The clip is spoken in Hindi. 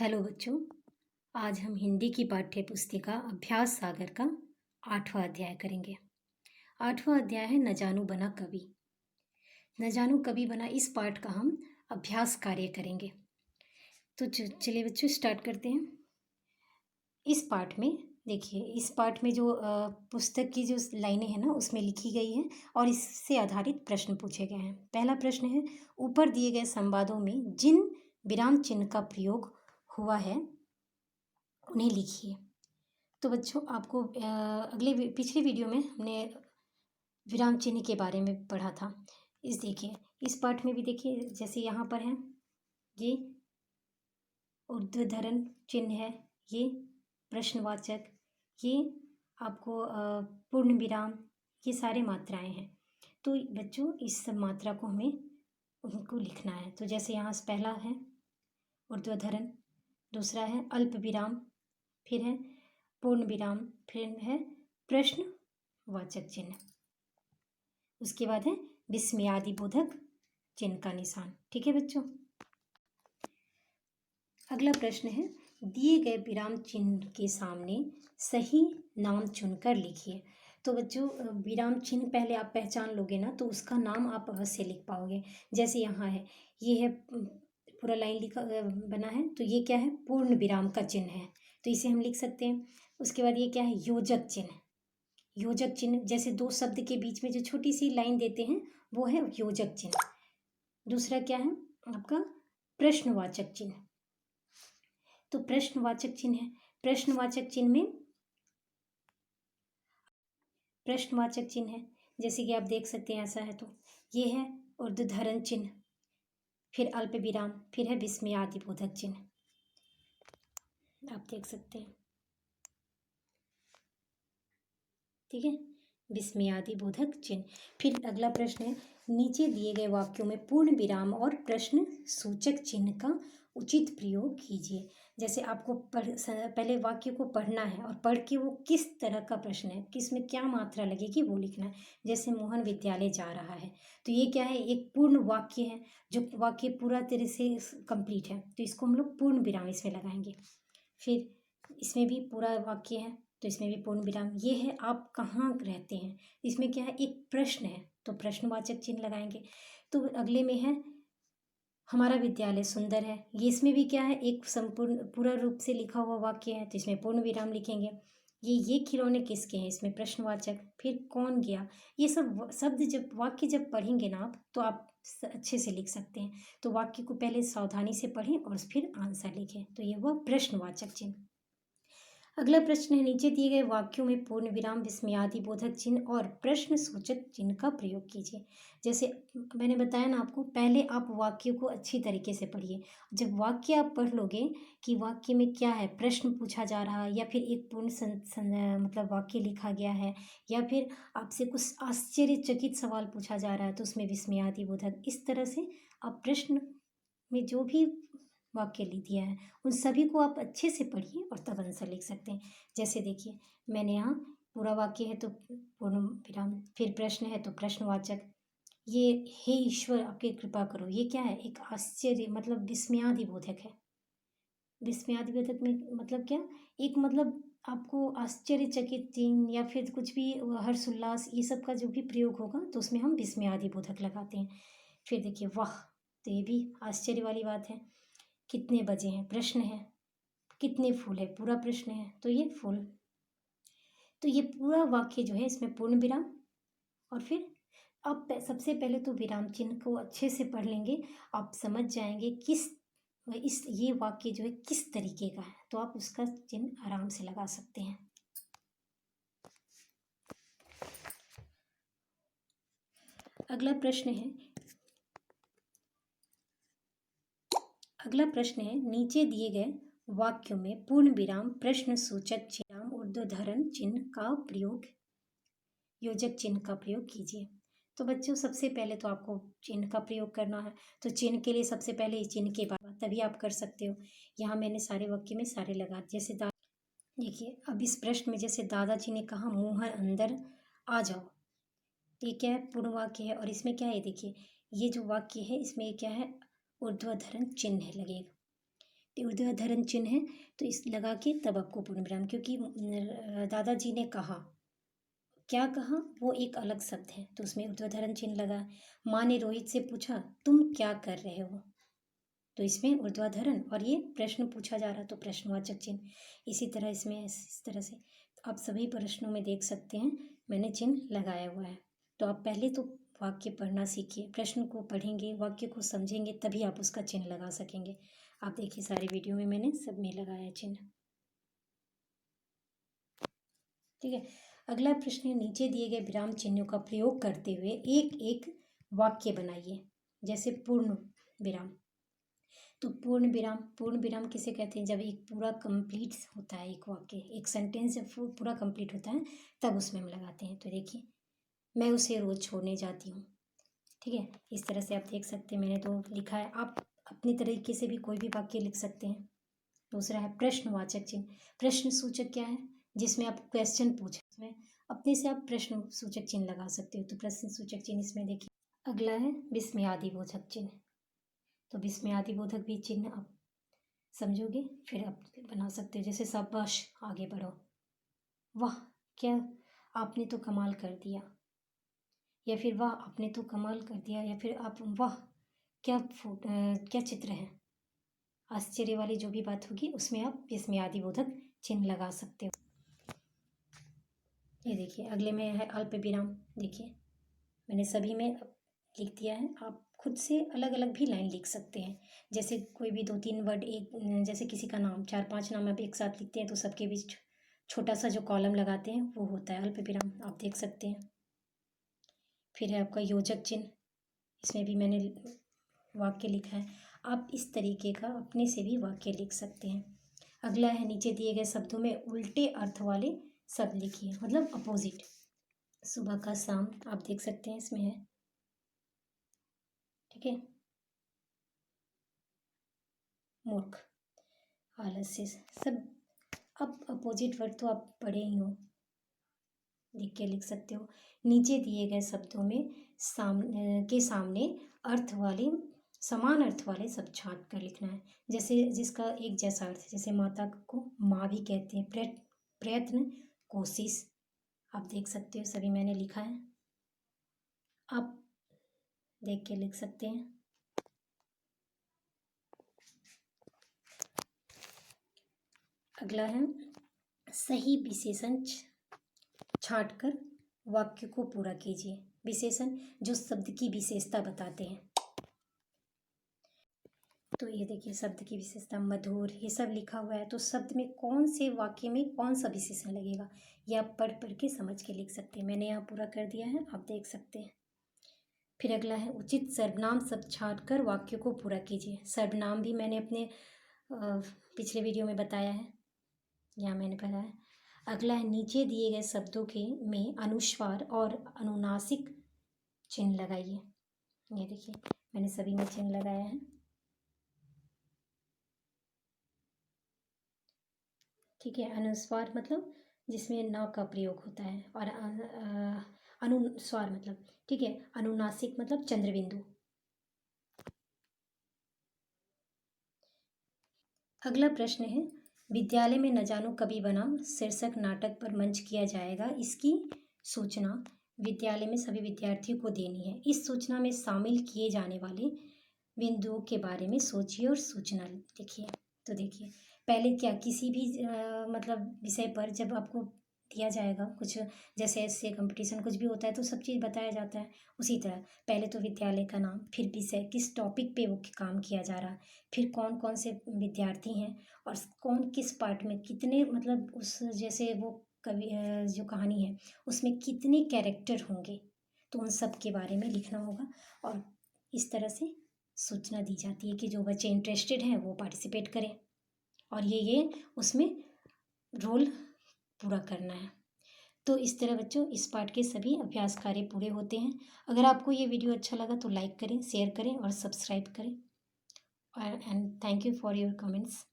हेलो बच्चों। आज हम हिंदी की पाठ्य पुस्तिका अभ्यास सागर का 8वां अध्याय करेंगे। 8वां अध्याय है न जानू बना कवि। न जानू कवि बना इस पाठ का हम अभ्यास कार्य करेंगे। तो चलिए बच्चों स्टार्ट करते हैं। इस पाठ में देखिए, इस पाठ में जो पुस्तक की जो लाइनें हैं ना उसमें लिखी गई हैं और इससे आधारित प्रश्न पूछे गए हैं। पहला प्रश्न है, ऊपर दिए गए संवादों में जिन विराम चिन्ह का प्रयोग हुआ है उन्हें लिखिए। तो बच्चों आपको पिछले वीडियो में हमने विराम चिन्ह के बारे में पढ़ा था। देखिए इस पाठ में भी देखिए, जैसे यहाँ पर है ये ऊर्ध्वधरण चिन्ह है, ये प्रश्नवाचक, ये आपको पूर्ण विराम, ये सारे मात्राएं हैं। तो बच्चों इस सब मात्रा को हमें उनको लिखना है। तो जैसे यहाँ से पहला है ऊर्ध्वधरण, दूसरा है अल्प विराम, फिर है पूर्ण विराम, फिर है प्रश्नवाचक चिन्ह, उसके बाद है विस्मयादिबोधक चिन्ह का निशान। ठीक है बच्चों। अगला प्रश्न है, दिए गए विराम चिन्ह के सामने सही नाम चुनकर लिखिए। तो बच्चों विराम चिन्ह पहले आप पहचान लोगे ना तो उसका नाम आप अवश्य लिख पाओगे। जैसे यहाँ है, ये है पूरा लाइन लिखा बना है, तो ये क्या है, पूर्ण विराम का चिन्ह है, तो इसे हम लिख सकते हैं। उसके बाद ये क्या है, योजक चिन्ह। योजक चिन्ह जैसे दो शब्द के बीच में जो छोटी सी लाइन देते हैं वो है योजक चिन्ह। दूसरा क्या है आपका प्रश्नवाचक चिन्ह। तो प्रश्नवाचक चिन्ह है, प्रश्नवाचक चिन्ह में प्रश्नवाचक चिन्ह है, जैसे कि आप देख सकते हैं ऐसा है, तो ये है ऊर्ध्वधरण चिन्ह, फिर अल्प विराम, फिर है विस्मयादिबोधक चिन्ह, आप देख सकते हैं। ठीक है, विस्मयादिबोधक चिन्ह। फिर अगला प्रश्न है, नीचे दिए गए वाक्यों में पूर्ण विराम और प्रश्न सूचक चिन्ह का उचित प्रयोग कीजिए। जैसे आपको पहले वाक्य को पढ़ना है और पढ़ के वो किस तरह का प्रश्न है, किस में क्या मात्रा लगेगी वो लिखना है। जैसे मोहन विद्यालय जा रहा है, तो ये क्या है, एक पूर्ण वाक्य है, जो वाक्य पूरा तरह से कंप्लीट है, तो इसको हम लोग पूर्ण विराम इसमें लगाएंगे। फिर इसमें भी पूरा वाक्य है, तो इसमें भी पूर्ण विराम। ये है आप कहाँ रहते हैं, इसमें क्या है, एक प्रश्न है, तो प्रश्नवाचक चिन्ह लगाएंगे। तो अगले में है हमारा विद्यालय सुंदर है, ये इसमें भी क्या है, एक संपूर्ण पूरा रूप से लिखा हुआ वाक्य है, तो इसमें पूर्ण विराम लिखेंगे। ये खिलौने किसके हैं, इसमें प्रश्नवाचक। फिर कौन गया, ये सब शब्द जब वाक्य जब पढ़ेंगे ना आप, तो आप अच्छे से लिख सकते हैं। तो वाक्य को पहले सावधानी से पढ़ें और फिर आंसर लिखें, तो ये हुआ प्रश्नवाचक चिन्ह। अगला प्रश्न है, नीचे दिए गए वाक्यों में पूर्ण विराम, विस्मयादिबोधक चिन्ह और प्रश्न सूचक चिन्ह का प्रयोग कीजिए। जैसे मैंने बताया ना आपको, पहले आप वाक्य को अच्छी तरीके से पढ़िए। जब वाक्य आप पढ़ लोगे कि वाक्य में क्या है, प्रश्न पूछा जा रहा है या फिर एक पूर्ण मतलब वाक्य लिखा गया है, या फिर आपसे कुछ आश्चर्यचकित सवाल पूछा जा रहा है, तो उसमें विस्मयादिबोधक, इस तरह से आप प्रश्न में जो भी वाक्य लिख दिया है उन सभी को आप अच्छे से पढ़िए और तब आंसर लिख सकते हैं। जैसे देखिए, मैंने यहाँ पूरा वाक्य है तो पूर्ण विराम, फिर प्रश्न है तो प्रश्नवाचक। ये हे ईश्वर आपकी कृपा करो, ये क्या है, एक आश्चर्य मतलब विस्मयादिबोधक है। विस्मयादिबोधक में मतलब क्या, एक मतलब आपको आश्चर्यचकित चिन्ह या फिर कुछ भी हर्ष उल्लास, ये सब का जो भी प्रयोग होगा तो उसमें हम विस्मयादिबोधक लगाते हैं। फिर देखिए वाह, तो ये भी आश्चर्य वाली बात है। कितने बजे हैं, प्रश्न है। कितने फूल है, पूरा प्रश्न है, तो ये फूल। तो ये पूरा वाक्य जो है इसमें पूर्ण विराम, और फिर आप सबसे पहले तो विराम चिन्ह को अच्छे से पढ़ लेंगे, आप समझ जाएंगे ये वाक्य जो है किस तरीके का है, तो आप उसका चिन्ह आराम से लगा सकते हैं। अगला प्रश्न है, नीचे दिए गए वाक्यों में पूर्ण विराम, प्रश्न सूचक चिन्ह, ऊर्ध्वधरण चिन्ह का प्रयोग, योजक चिन्ह का प्रयोग कीजिए। तो बच्चों सबसे पहले तो आपको चिन्ह का प्रयोग करना है, तो चिन्ह के लिए सबसे पहले इस चिन्ह के बाद तभी आप कर सकते हो। यहाँ मैंने सारे वाक्य में सारे लगा, जैसे देखिए अब इस प्रश्न में जैसे दादाजी ने कहा मोहन अंदर आ जाओ, ये क्या है, पूर्ण वाक्य है, और इसमें क्या है, देखिए ये जो वाक्य है इसमें क्या है, ऊर्ध्वधरण चिन्ह है लगेगा। ये ऊर्ध्वाधर चिन्ह है तो इस लगा के तब आपको पूर्ण विराम, क्योंकि दादाजी ने कहा, क्या कहा वो एक अलग शब्द है तो उसमें ऊर्ध्वाधर चिन्ह लगा। माँ ने रोहित से पूछा तुम क्या कर रहे हो, तो इसमें ऊर्ध्वाधरण, और ये प्रश्न पूछा जा रहा तो प्रश्नवाचक चिन्ह। इसी तरह इसमें इस तरह से आप सभी प्रश्नों में देख सकते हैं मैंने चिन्ह लगाया हुआ है। तो आप पहले तो वाक्य पढ़ना सीखिए, प्रश्न को पढ़ेंगे, वाक्य को समझेंगे, तभी आप उसका चिन्ह लगा सकेंगे। आप देखिए सारे वीडियो में मैंने सब में लगाया चिन्ह। ठीक है, अगला प्रश्न है, नीचे दिए गए विराम चिन्हों का प्रयोग करते हुए एक एक वाक्य बनाइए। जैसे पूर्ण विराम, तो पूर्ण विराम किसे कहते हैं, जब एक पूरा कंप्लीट होता है, एक वाक्य, एक सेंटेंस जब पूरा कंप्लीट होता है तब उसमें हम लगाते हैं। तो देखिए, मैं उसे रोज़ छोड़ने जाती हूँ। ठीक है, इस तरह से आप देख सकते हैं, मैंने तो लिखा है, आप अपनी तरीके से भी कोई भी वाक्य लिख सकते हैं। दूसरा है प्रश्नवाचक चिन्ह। प्रश्न सूचक क्या है, जिसमें आप क्वेश्चन पूछे, उसमें अपने से आप प्रश्न सूचक चिन्ह लगा सकते हो, तो प्रश्न सूचक चिन्ह इसमें देखिए। अगला है विस्मयादिबोधक चिन्ह। तो विस्मयादिबोधक भी चिन्ह आप समझोगे फिर आप बना सकते हो। जैसे शाबाश, आगे बढ़ो, वाह क्या आपने तो कमाल कर दिया, या फिर वाह आपने तो कमाल कर दिया, या फिर आप वाह क्या चित्र है। आश्चर्य वाली जो भी बात होगी उसमें आप विस्मयादिबोधक चिन्ह लगा सकते हो। ये देखिए, अगले में है अल्प विराम। देखिए, मैंने सभी में लिख दिया है, आप खुद से अलग अलग भी लाइन लिख सकते हैं। जैसे कोई भी 2-3 वर्ड, एक जैसे किसी का नाम 4-5 नाम आप एक साथ लिखते हैं तो सबके बीच छोटा सा जो कॉलम लगाते हैं वो होता है अल्प विराम, आप देख सकते हैं। फिर है आपका योजक चिन्ह, इसमें भी मैंने वाक्य लिखा है, आप इस तरीके का अपने से भी वाक्य लिख सकते हैं। अगला है, नीचे दिए गए शब्दों में उल्टे अर्थ वाले शब्द लिखिए, मतलब अपोजिट। सुबह का शाम आप देख सकते हैं इसमें है। ठीक है, मूर्ख, आलस्य, सब अब अपोजिट वर्ड तो आप पढ़े ही हो, लिख के लिख सकते हो। नीचे दिए गए शब्दों में सामने अर्थ वाले, समान अर्थ वाले शब्द छांट कर लिखना है। जैसे जिसका एक जैसा अर्थ, जैसे माता को माँ भी कहते हैं, प्रयत्न, कोशिश, आप देख सकते हो सभी मैंने लिखा है, आप देख के लिख सकते हैं। अगला है, सही विशेषण छांट कर वाक्य को पूरा कीजिए। विशेषण जो शब्द की विशेषता बताते हैं। तो ये देखिए, शब्द की विशेषता मधुर, ये सब लिखा हुआ है, तो शब्द में कौन से वाक्य में कौन सा विशेषण लगेगा ये आप पढ़ पढ़ के समझ के लिख सकते हैं। मैंने यहाँ पूरा कर दिया है, आप देख सकते हैं। फिर अगला है, उचित सर्वनाम शब्द छांट कर वाक्य को पूरा कीजिए। सर्वनाम भी मैंने अपने पिछले वीडियो में बताया है, यहाँ मैंने बताया। अगला है, नीचे दिए गए शब्दों के में अनुस्वार और अनुनासिक चिन्ह लगाइए। ये देखिए, मैंने सभी में चिन्ह लगाया है। ठीक है, अनुस्वार मतलब जिसमें न का प्रयोग होता है, और अनुस्वार मतलब, ठीक है, अनुनासिक मतलब चंद्रबिंदु। अगला प्रश्न है, विद्यालय में न जानो कभी बना शीर्षक नाटक पर मंच किया जाएगा, इसकी सूचना विद्यालय में सभी विद्यार्थियों को देनी है। इस सूचना में शामिल किए जाने वाले बिंदुओं के बारे में सोचिए और सूचना लिखिए। तो देखिए, पहले क्या, किसी भी मतलब विषय पर जब आपको दिया जाएगा कुछ, जैसे ऐसे कंपटीशन कुछ भी होता है तो सब चीज़ बताया जाता है। उसी तरह पहले तो विद्यालय का नाम, फिर विषय, किस टॉपिक पे वो काम किया जा रहा, फिर कौन कौन से विद्यार्थी हैं, और कौन किस पार्ट में कितने, मतलब उस जैसे वो कवि जो कहानी है उसमें कितने कैरेक्टर होंगे, तो उन सब के बारे में लिखना होगा। और इस तरह से सूचना दी जाती है कि जो बच्चे इंटरेस्टेड हैं वो पार्टिसिपेट करें, और ये उसमें रोल पूरा करना है। तो इस तरह बच्चों इस पाठ के सभी अभ्यास कार्य पूरे होते हैं। अगर आपको ये वीडियो अच्छा लगा तो लाइक करें, शेयर करें और सब्सक्राइब करें। And thank you for your comments.